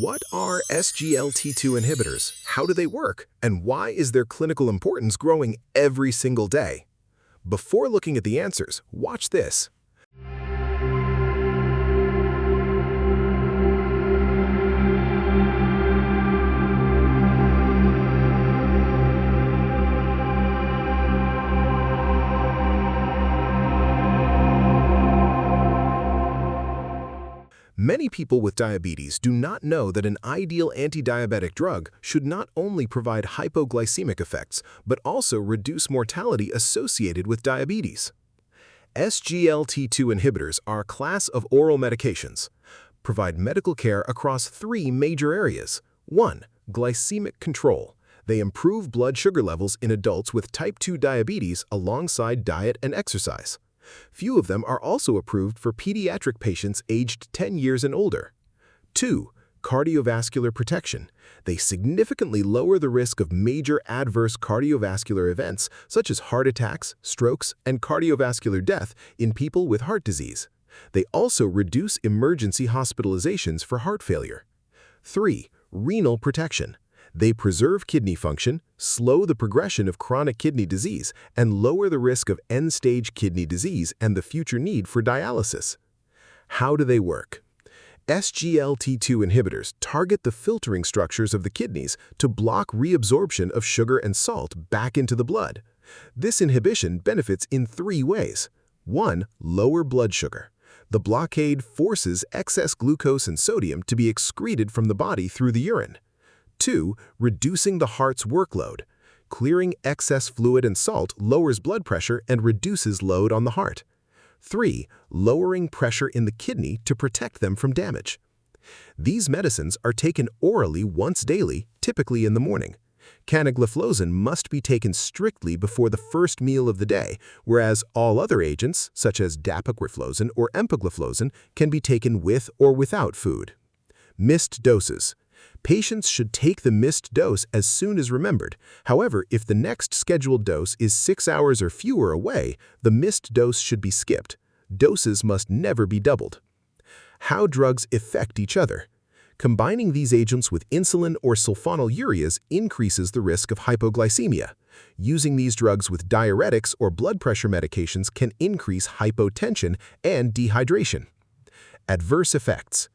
What are SGLT2 inhibitors? How do they work? And why is their clinical importance growing every single day? Before looking at the answers, watch this. Many people with diabetes do not know that an ideal anti-diabetic drug should not only provide hypoglycemic effects, but also reduce mortality associated with diabetes. SGLT2 inhibitors are a class of oral medications, provide medical care across three major areas. 1. Glycemic control. They improve blood sugar levels in adults with type 2 diabetes alongside diet and exercise. Few of them are also approved for pediatric patients aged 10 years and older. 2. Cardiovascular protection. They significantly lower the risk of major adverse cardiovascular events such as heart attacks, strokes, and cardiovascular death in people with heart disease. They also reduce emergency hospitalizations for heart failure. 3. Renal protection. They preserve kidney function, slow the progression of chronic kidney disease, and lower the risk of end-stage kidney disease and the future need for dialysis. How do they work? SGLT2 inhibitors target the filtering structures of the kidneys to block reabsorption of sugar and salt back into the blood. This inhibition benefits in three ways. 1. Lower blood sugar. The blockade forces excess glucose and sodium to be excreted from the body through the urine. 2. Reducing the heart's workload. Clearing excess fluid and salt lowers blood pressure and reduces load on the heart. 3. Lowering pressure in the kidney to protect them from damage. These medicines are taken orally once daily, typically in the morning. Canagliflozin must be taken strictly before the first meal of the day, whereas all other agents, such as dapagliflozin or empagliflozin, can be taken with or without food. Missed doses. Patients should take the missed dose as soon as remembered. However, if the next scheduled dose is 6 hours or fewer away, the missed dose should be skipped. Doses must never be doubled. How drugs affect each other. Combining these agents with insulin or sulfonylureas increases the risk of hypoglycemia. Using these drugs with diuretics or blood pressure medications can increase hypotension and dehydration. Adverse effects.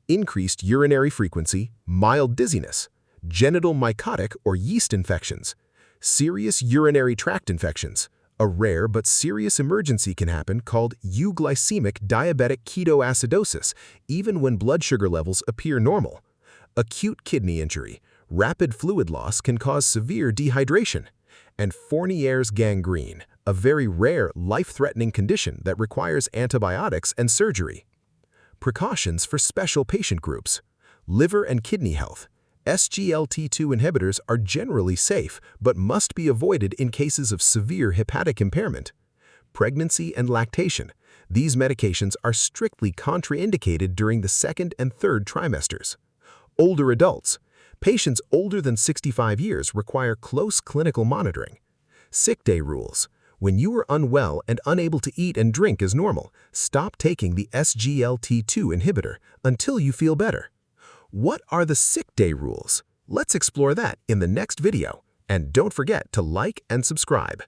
Increased urinary frequency, mild dizziness, genital mycotic or yeast infections, serious urinary tract infections. A rare but serious emergency can happen called euglycemic diabetic ketoacidosis, even when blood sugar levels appear normal. Acute kidney injury, rapid fluid loss can cause severe dehydration. And Fournier's gangrene, a very rare, life-threatening condition that requires antibiotics and surgery. Precautions for special patient groups. Liver and kidney health. SGLT2 inhibitors are generally safe, but must be avoided in cases of severe hepatic impairment. Pregnancy and lactation. These medications are strictly contraindicated during the second and third trimesters. Older adults. Patients older than 65 years require close clinical monitoring. Sick day rules. When you are unwell and unable to eat and drink as normal, stop taking the SGLT2 inhibitor until you feel better. What are the sick day rules? Let's explore that in the next video. And don't forget to like and subscribe.